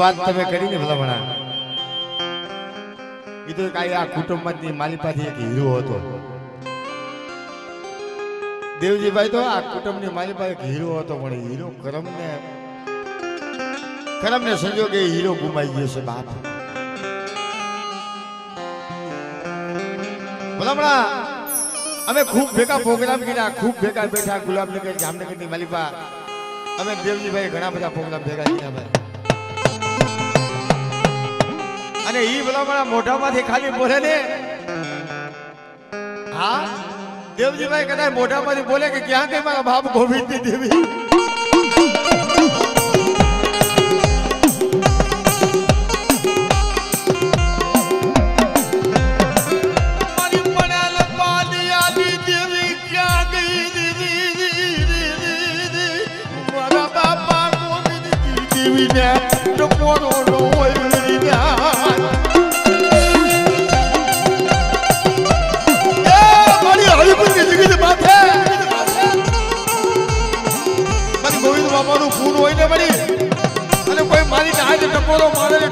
વાત તમે કરીને ભલામણા એ તો કાંઈ આ કુટુંબમાંથી માલિપાથી એક હીરો હતો. દેવજીભાઈ તો આ કુટુંબની માલિપા એક હીરો હતો, પણ હીરો કરમને સંજોગે હીરો ગુમાઈ ગયો છે બાપ. ભલામણા અમે ખૂબ ભેગા પ્રોગ્રામ કર્યા, ખૂબ ભેગા બેઠા ગુલાબનગર જામનગરની માલિપા અમે દેવજીભાઈ ઘણા બધા પ્રોગ્રામ ભેગા કર્યા ભાઈ. અને ઈ ભલામણા મોઢામાંથી ખાલી બોલે ને, હા દેવજીભાઈ કદાચ મોઢામાંથી બોલે કે ક્યાં ગઈ મારા બાપ ગોવિંદની દેવી.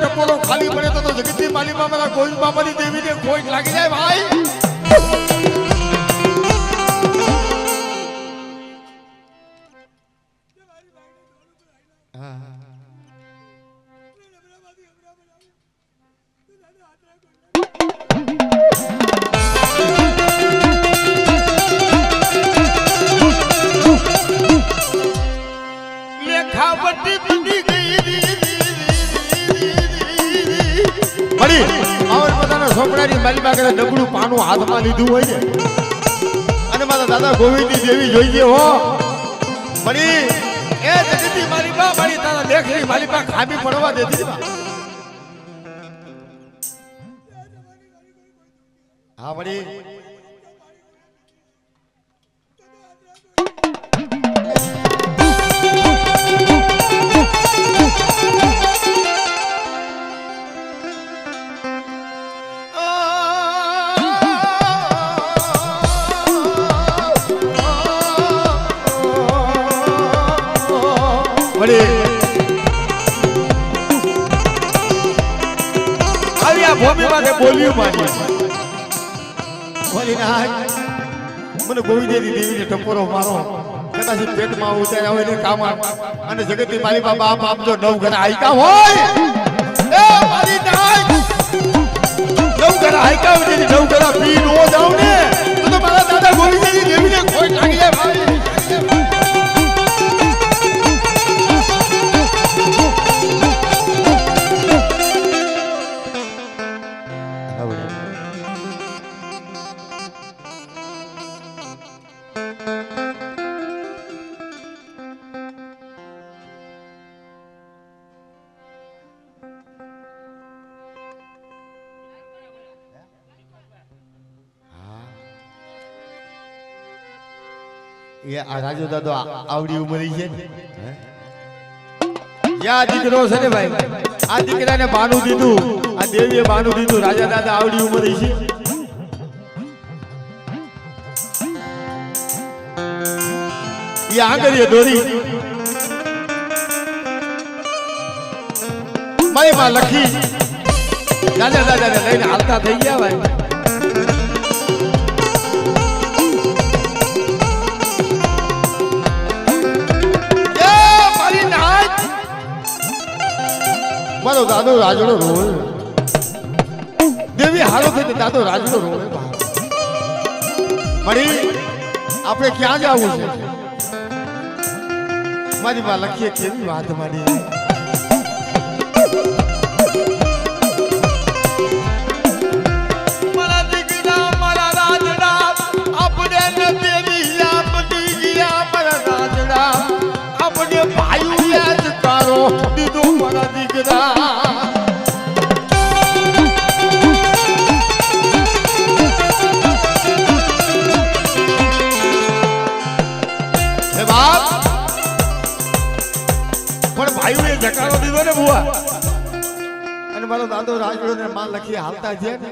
ટકોરો ખાલી પડે તો જગતની માલિકા મારા ગોવિંદ બાબાની દેવીને કોઈ લાગી જાય ભાઈ. લેખાવટી બની ગઈ છોકરાની માલિકા કરે ડબડું પાનું હાથમાં લીધું હોય ને, અને મારા દાદા ગોવિંદની દેવી જોઈએ હો મળી એ જગતની માલિકા મારી તારા લેખની માલિકા ખામી પડવા દેતી. હા મળી બોલ્યું મારી મને ગોવિંદેવી દેવીને ટકોરો મારો કદાચ પેટમાં ઉતાર્યા હોય ને કામ અને જગતની મારી બાબા બાપ જો નવ ઘર આયકા હોય એ મારી નાય નવ ઘર આયકા હોય ને નવ ઘર પી નો જાવ ને તો મારા દાદા ગોવિંદેવી દેવીને કોઈ લાગી જાય ભાઈ. એ આ રાજુ દાદો આવડી ઉંમરી છે ને, યા દીકરો છે ને ભાઈ, આ દીકરાને બાનું દીધું, આ દેવીએ બાનું દીધું, રાજા દાદા આવડી ઉંમરી છે. એ આંગળીએ દોરી મારી માં લખી રાજા દાદાને લઈને હાલતા થઈ ગયા ભાઈ. મારો દાદો રાજડો રોવે, દેવી હારો થઈ દાદો રાજડો રોવે. મળી આપણે ક્યાં જવું છે? મારી માં લખીએ કેવી વાત મારી. મારા દીકરા મારા રાજડા આપણે દેવી આપતી ગયા, મારા રાજડા આપણે ભાઈ યાદ કરો દીધો મારા દીકરા. પણ ભાઈઓએ જકારો દીધો ને બુઆ, અને મારો દાદો રાજડો ને માં લખી હાલતા છે ને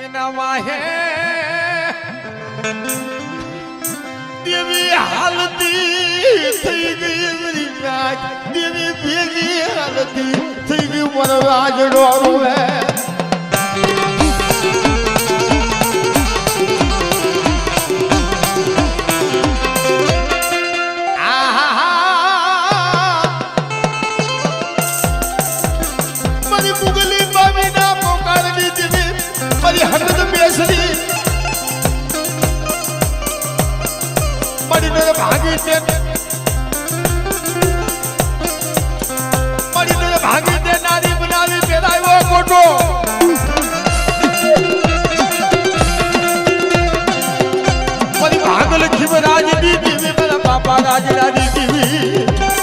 એના વાહે દેવી હાલતી થઈ ગઈ. રાત દેવી ભેગી હાલતી થઈ ગઈ વરરાજડો રોવે મારી મુગલી બાવીના પોકારની દેવી મારી હરદ બેસડી મારી ભાગી છે ભાગી દે નારી બનાવી પેરાયો કોટો મારી ભાગલ ખીમરાજ દીદી મારા બાપા રાજરાજી દીવી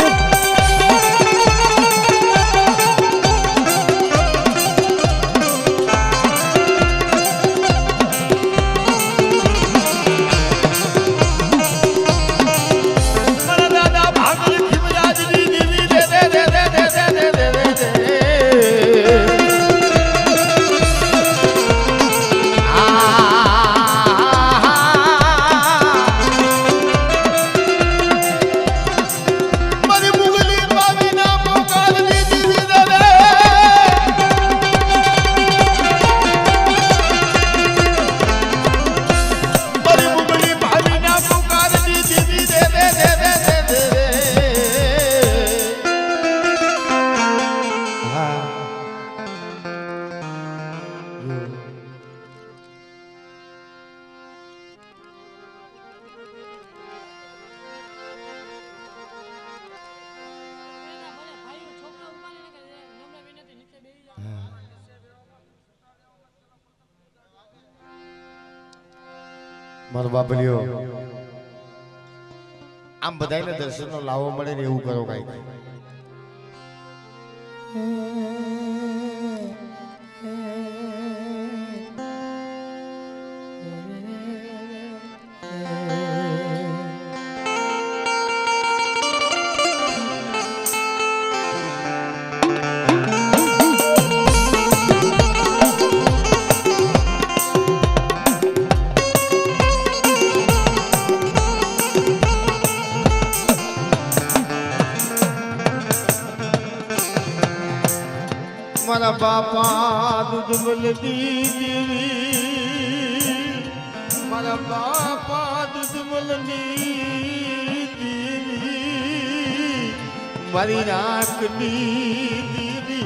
મારો બાપલીઓ આમ બધાને દર્શનનો લાવો મળે ને એવું કરો કઈ મારા બાપા દૂધ મળતી દેવી મારા બાપા દૂધ મળતી દેવી મારી રાખની દીદી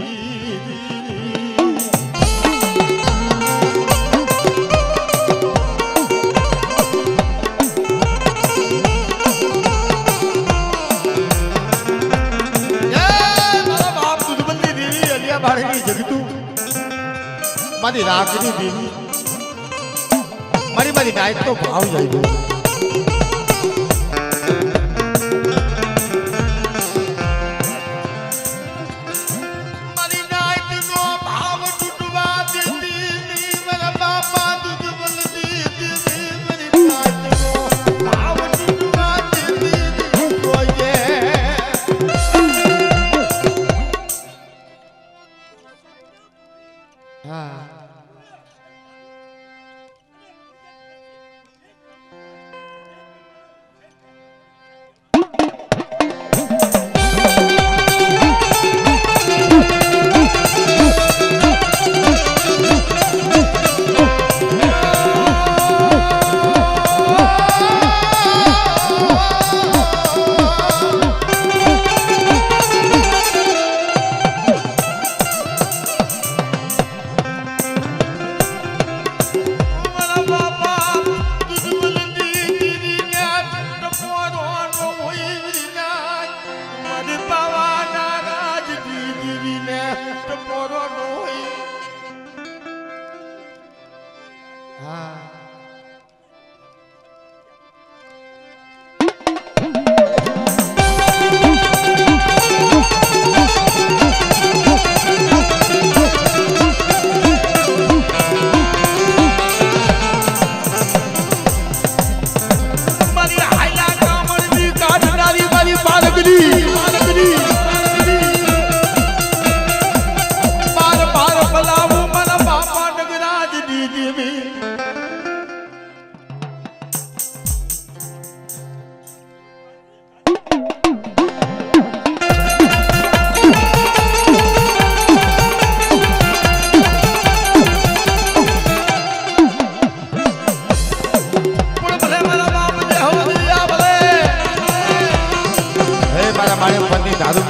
મારી રાખની દેવી મારી નાયક તો ભાવ જાય મારી નાયક નો ભાવ તૂટવા દેતી મારા બાપા દૂધ મળતી દેવી મારી નાયક નો ભાવ તૂટવા દેતી કોઈએ હા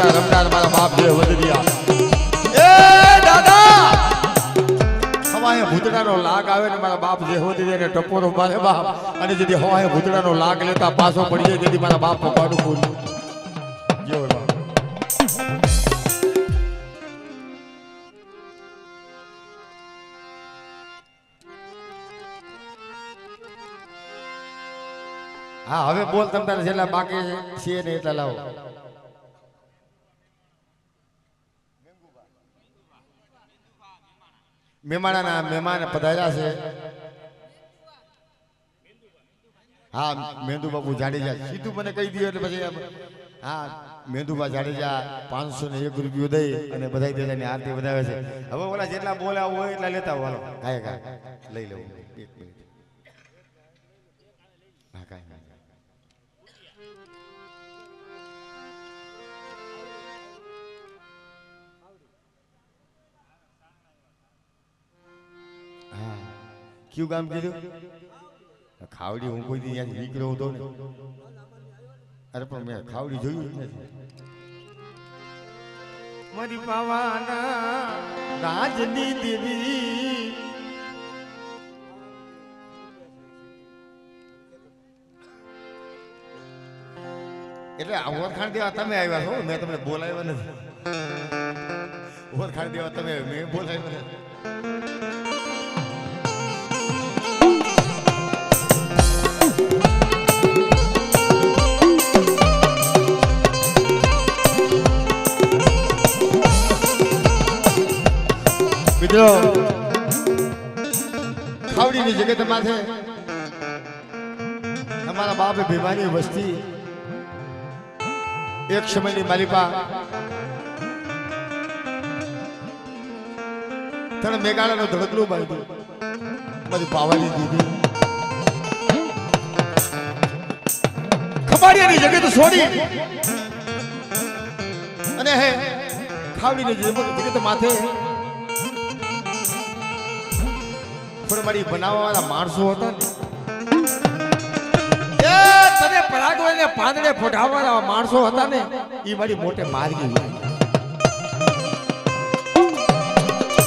મારા રમદાર મારા બાપ જે વધરિયા એ દાદા હવાએ ભૂતડાનો લાગ આવે ને મારા બાપ જે વધરિયા ને ટપોરો મારે બાપ અને જેથી હવાએ ભૂતડાનો લાગ લેતા પાછો પડી જાય તેથી મારા બાપ પપ્પાનું બોલ્યું જો હા હવે બોલ તમ તારે છેલ્લા બાકી છે ને એટલા લાવો મહેમાન પધાર્યા છે હા મેંદુ બાપુ જાડેજા સીધું મને કહી દો એટલે પછી હા મેંદુબા જાડેજા 501 રૂપિયો દઈ અને બધાય દેદાની આરતી વધાવે છે હવે ઓલા જેટલા બોલ્યા હોય એટલા લેતા હાલો કાય લઈ લેવું 1 મિનિટ હા કાય क्यों काम कीधु खावड़ी हूँ कोई दी नीकळ्यो હતો ને અરે પણ મેં ખાવડી જોયું નથી મારી પાવાના રાજની દેવી એટલે ઓળખાણ દેવા તમે આવ્યા છો મેં તમને બોલાવ્યા નથી ઓળખાણ દેવા તમે મેં બોલાવ્યા નથી મિત્રો ખાવડીની જગત માથે અમારા બાપે ભીમાની વસ્તી એક સમયની માલિપા તને મેઘાડાનું ધડકલું બાંધ્યું મારી પાવાની દીધી ખબાડિયાની જગત છોડી અને હે ખાવડીની જગત માથે મારી બનાવવા વાળા માણસો હતા ને તને પરાગવાને પાંદડે ફોટાવવા વાળા માણસો હતા ને એ મારી મોટે માર્ગી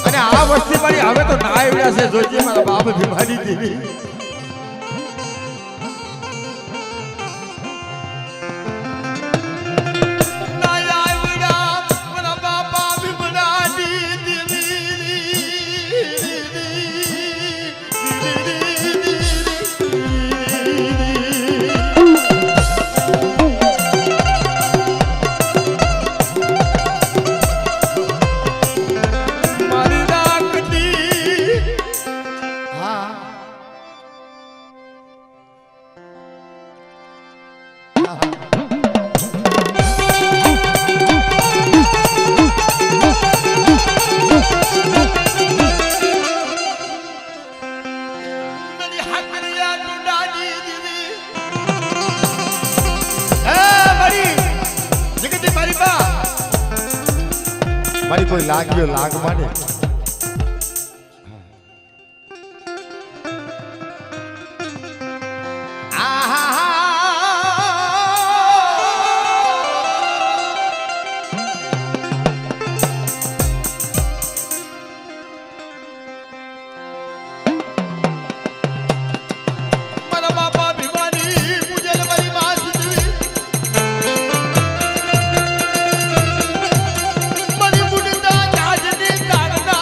અને આ વસ્તી મારી હવે તો ના આવ્યા છે જોજે મારા બાપ બીમારી દેવી મારી કોઈ લાગ્યો લાગ માને Bye.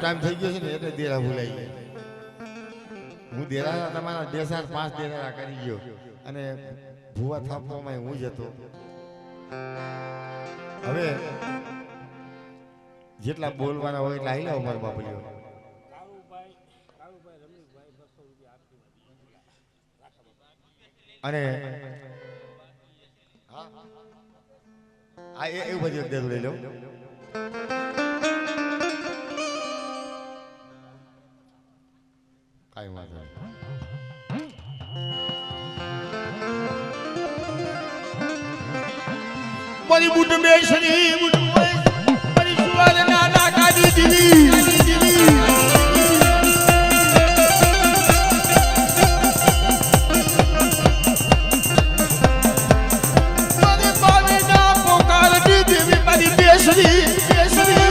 ટાઈમ થઈ ગયો છે ને એટલે દેરા ભૂલાઈ ગયા. હું દેરા તમારા 2 4 5 દેરા કરી ગયો અને ભૂવા થાપવામાં હું જ હતો. હવે જેટલા બોલવાના હોય એટલા આવી લાવો મારા બાપલીઓ. અને આ એવું બધી એક લઈ લો. કાંઈ વાંધો નહીં. મારી બુટ બેસરી બુટ મારી સુવાલ નાના કાઢી દીધી. મારી બાવી ના પોકાર દીધી મારી બેસરી બેસરી.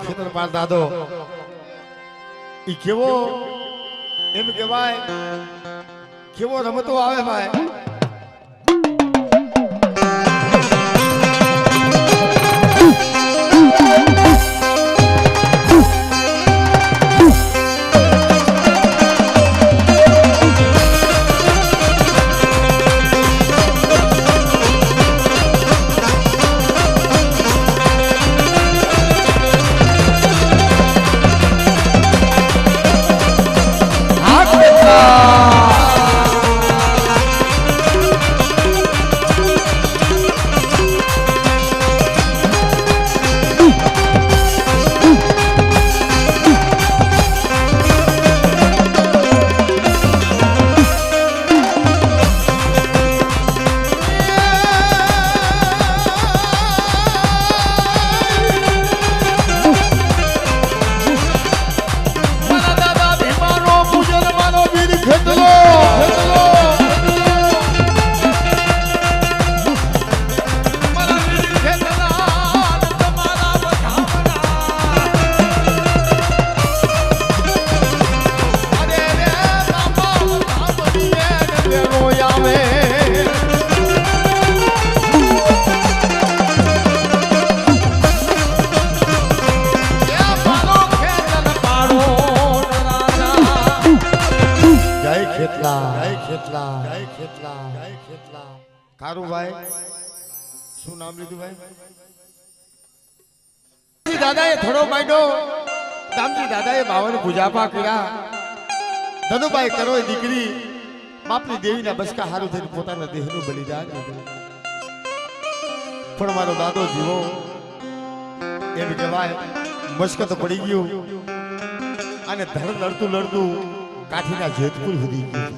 ખેતર પાર દાદો ઈ કેવો એમ કહેવાય કેવો રમતો આવે ભાઈ. કારુભાઈ શું નામ લીધું ભાઈ? દાદાએ થોડો માંડ્યો. દામજી દાદાએ 52 પૂજાપા કર્યા. ધનુભાઈ કરો દીકરી બાપની દેવીના બસકા હારું થઈને પોતાના દેહનું બલિદાન દીધું. પણ મારો દાદો જીવો એમ કહેવાય મસ્કત પડી ગયું અને ધર લડતું લડતું કાઠીના જેતપુર સુધી ગયું.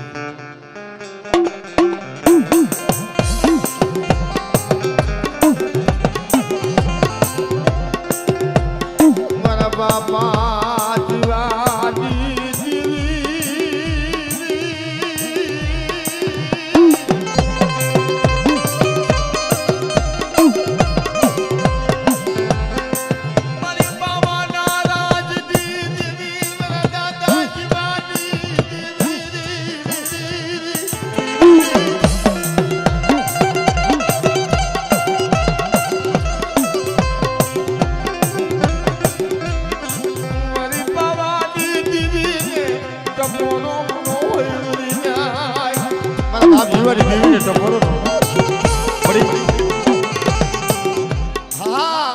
બાપા જીવાની મારી બાવાના રાજ દીદી મારા દાદા જીવાની ટપોરો પડી હા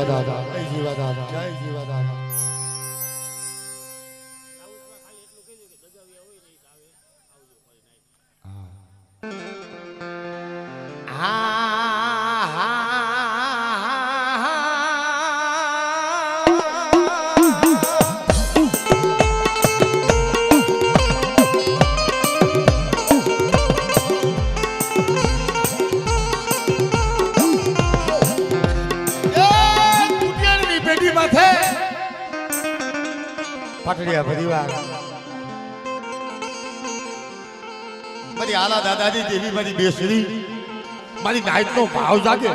દાદા જય જીવા દાદા જય જીવા દાદા પટડિયા પરિવાર મારી આલા દાદાજી દેવી મારી બેસરી મારી નાઈટ નો ભાવ જાગે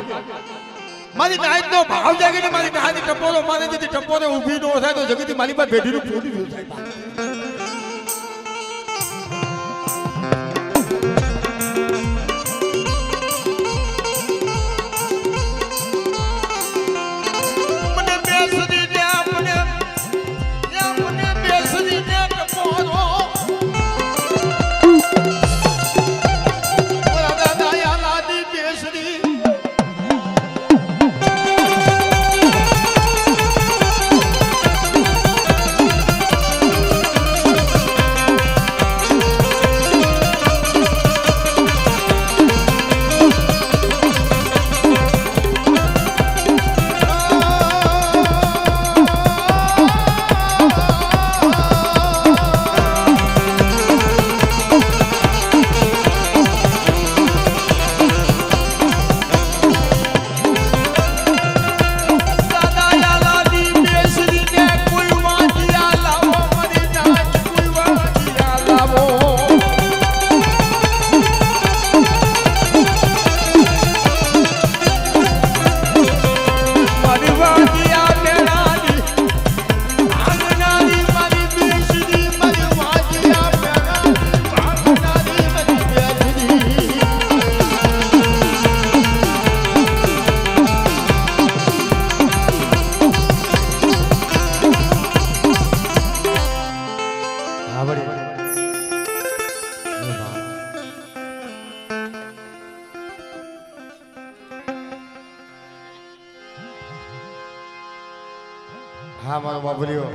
મારી નાઈટ નો ભાવ જાગે ને મારી નાઈટ ટપોરો મારે જેથી ટપોરે ઊભી નો થાય તો જગતી મારી પાસે બેઠીનું ફૂટી ગયું થાય હા મારો બાબુલીઓ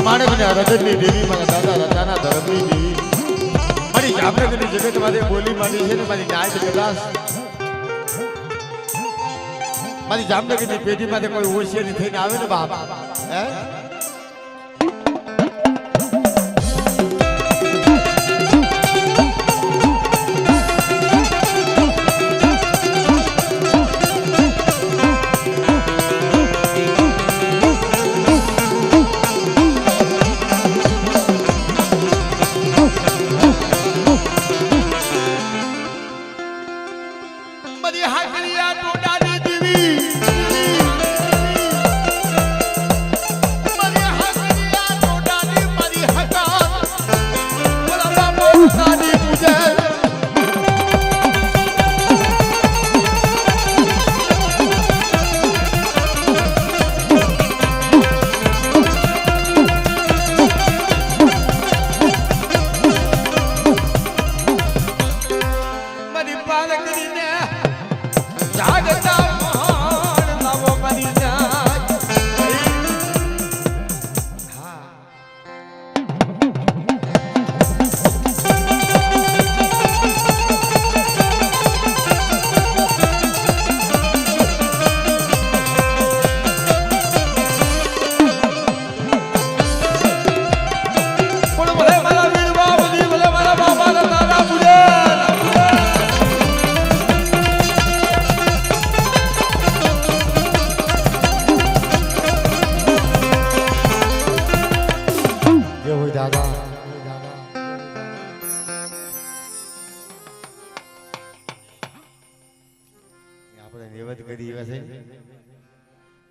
માણસને હૃદયની દેવી મારા દાદા રાજાના ધર્મની દેવી મારી જામનગરની જગત મારે બોલી માંડી છે ને મારી નાયક કદાચ મારી જામનગરની પેઢી માટે કોઈ હોશિયારી થઈને આવે ને બાપ હે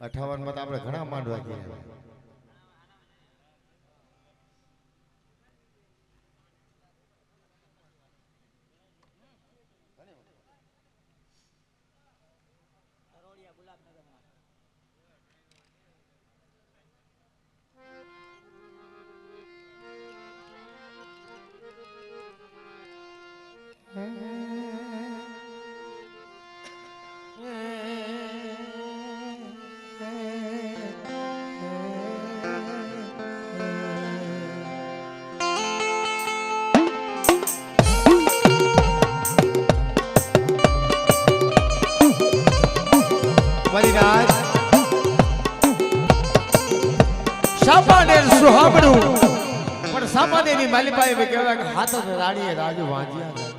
58 માં તો આપણે ઘણા માંડવા ગયા. પણ સામાન્યની માલિપાએ કહેવાય કે હાથ જ રાણીએ રાજુ વાંચ્યા.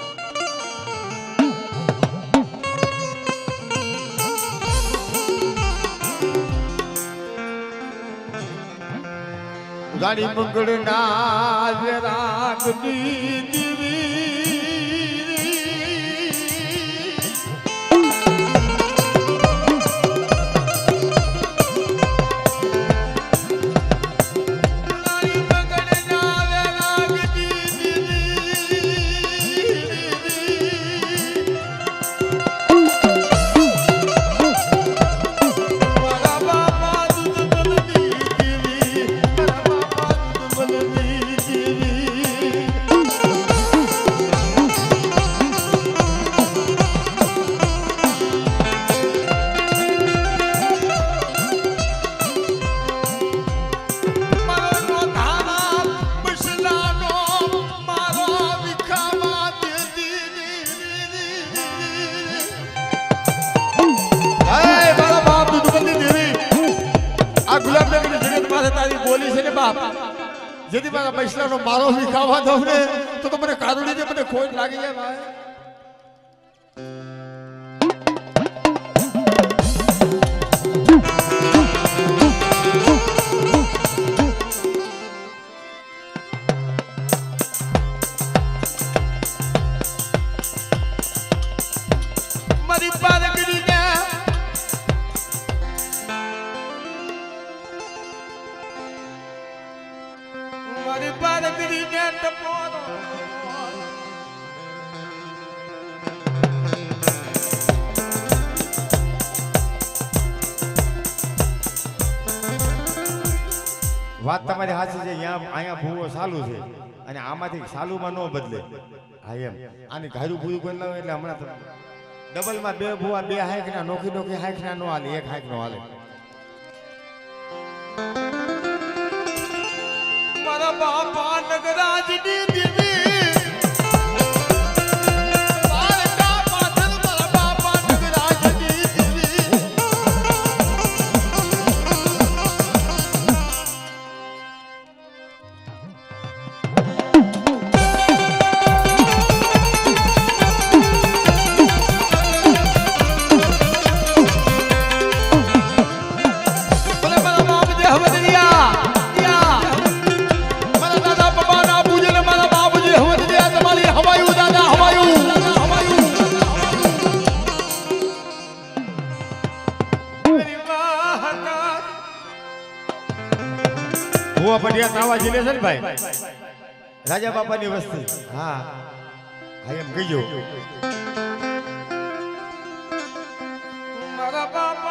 રાણી મંગળ ના રાગની જેથી મારા પૈસાનો મારો બી ખાવા દઉં ને તો મને કારુડી ને મને ખોટ લાગી જાય ભાઈ. મારી પારગડી વાત તમારી સાચી છે. અહીંયા ભૂવો ચાલુ છે અને આમાંથી ચાલુમાં ન બદલે. હા એમ આની ઘારું ભૂયું કોઈ લાવે એટલે હમણાં ડબલમાં બે ભૂવા બે હાઈકના નોખી નોખી હાઈકના નો હાલે, એક હાઈક નો હાલે. મારા બાપા નગરાજની દેવી પડિયા તાવા જિલ્લે છે ને ભાઈ રાજા બાપાની વસ્તી. હા હા એમ કહીજો. મારા બાપા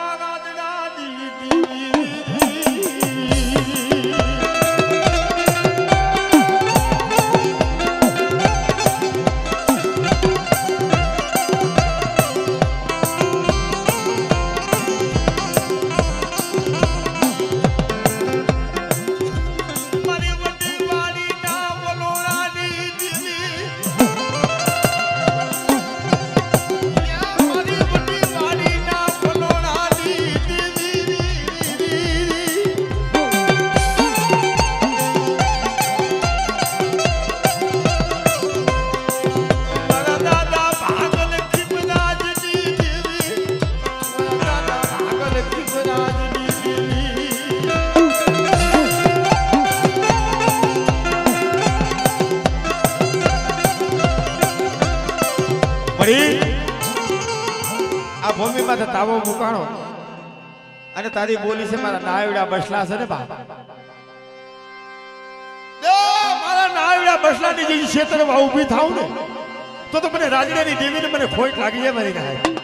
આ ભૂમિમાં તાવો મુકાણો અને તારી બોલી છે મારા નાયડા બસલા છે ને બા મારા નાયડા બસલાની જે ક્ષેત્રમાં ઊભી થાવ ને તો મને રાજડાની દેવીને મને ખોટ લાગી જાય મારી નાય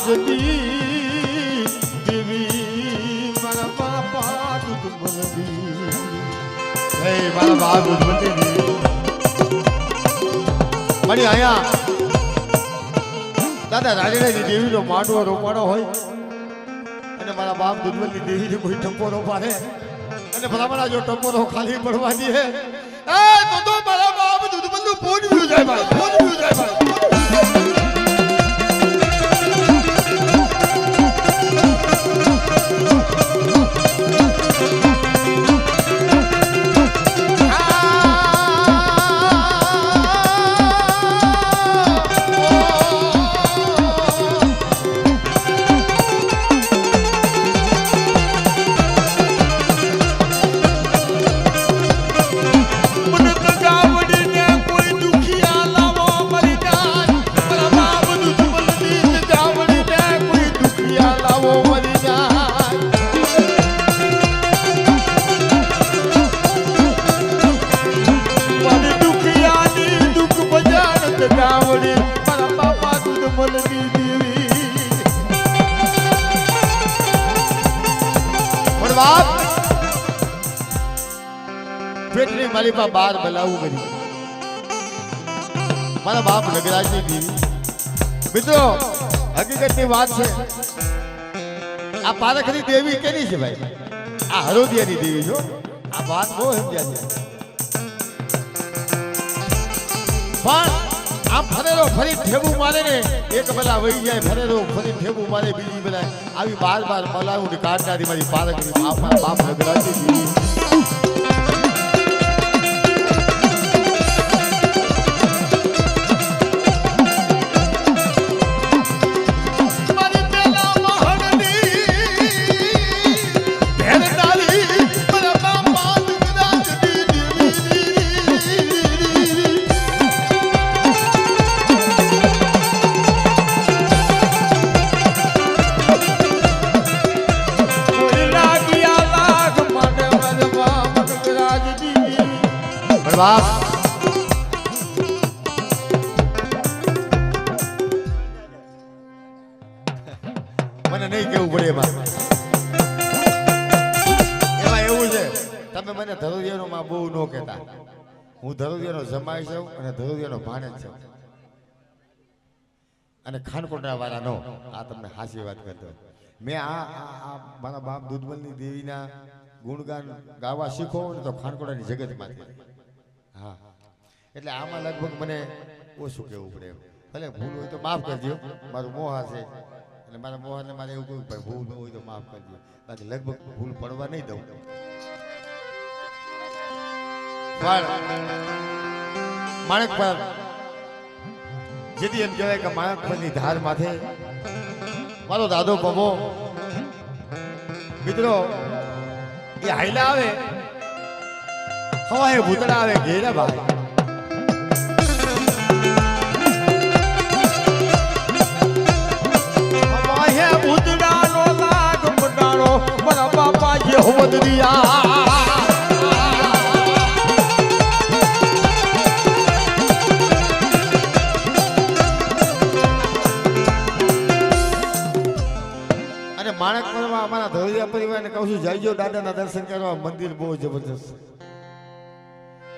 જતી દેવી મારા બાપા દૂધ મળવી હે મારા બાપ દૂધ મળતી દેવી મળી અહીંયા દાદા રાજાની દેવીનો માંડવો રોપાણો હોય અને મારા બાપ દૂધમલની દેવીને કોઈ ટપોરો પાડે અને ભલામણા જો ટપોરો ખાલી પડવા દે તો મારા બાપ દૂધમલનું પૂજ્યું જાય ભાઈ પૂજ્યું જાય ભાઈ પેટની મારી પા બાર બલાવું કરી મારા બાપ નગરાજની દેવી મિત્રો હકીકતની વાત છે આ પારખની દેવી કેની છે ભાઈ આ હરોદિયાની દેવી છો આ વાત બહુ સમજ્યા છે પણ આમ ફરેરો ફરી ઠેબુ મારે ને એક પેલા વહી જાય ફરેરો ફરી ઠેબુ મારે બીજી પેલા આવી બાર બાર બલાવું ને કાઢનારી મારી પારખની બાપ નગરાજની દેવી બાપ મને નહીં કેવું પડે એમાં એવું છે તમે મને ધરોડિયાનો માં બહુ ન કહેતા હું ધરોડિયાનો જમાઈ છું અને ધરોડિયાનો ભાણેજ છું અને ખાનકોટના વાળા નો આ તમને હાચી વાત કરતો મેં આ મારા બાપ દૂધમલની દેવીના ગુણગાન ગાવા શીખો ને તો ખાનકોટાની જગતમાંથી હા એટલે આમાં લગભગ મને ઓછું કહેવું પડે ભલે ભૂલ હોય તો માફ કરજો મારું મોહા છે એટલે મારા મોહાને મારે એવું કહ્યું ભાઈ ભૂલ ન હોય તો માફ કરજો બાકી લગભગ ભૂલ પડવા નહીં દઉં પણ માણેક પર જેથી એમ કહેવાય કે માણેક પરની ધાર માથે મારો દાદો પમો મિત્રો એ હાઈલા આવે હવાએ ભૂતડા આવે ઘેરા ભાઈ હવાએ ભૂતડાનો લાગ પડાણો મારા બાપા જે હોદ દિયા અને માણેક પરમાં અમારા ધોળિયા પરિવારને કહું છું જઈજો દાદાના દર્શન કરવા મંદિર બહુ જબરજસ્ત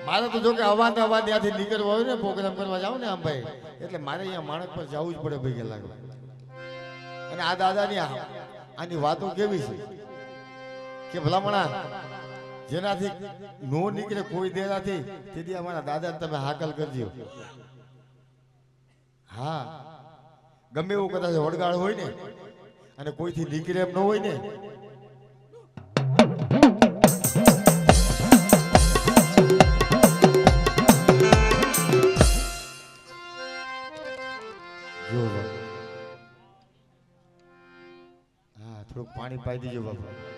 મારે તો જો કે અવાજ ત્યાંથી નીકળવા હોય ને પ્રોગ્રામ કરવા જાવ ને આમ ભાઈ એટલે મારે અહીંયા માણેક પર જવું જ પડે ભાઈ લાગે અને આ દાદાની આની વાતો કેવી છે કે ભલામણા જેનાથી નો નીકળે કોઈ દેરાથી તેથી અમારા દાદાને તમે હાકલ કરજો હા ગમે એવું કદાચ વડગાળ હોય ને અને કોઈથી નીકળે એમ ન હોય ને હા થોડુંક પાણી પાઈ દીજો બાપા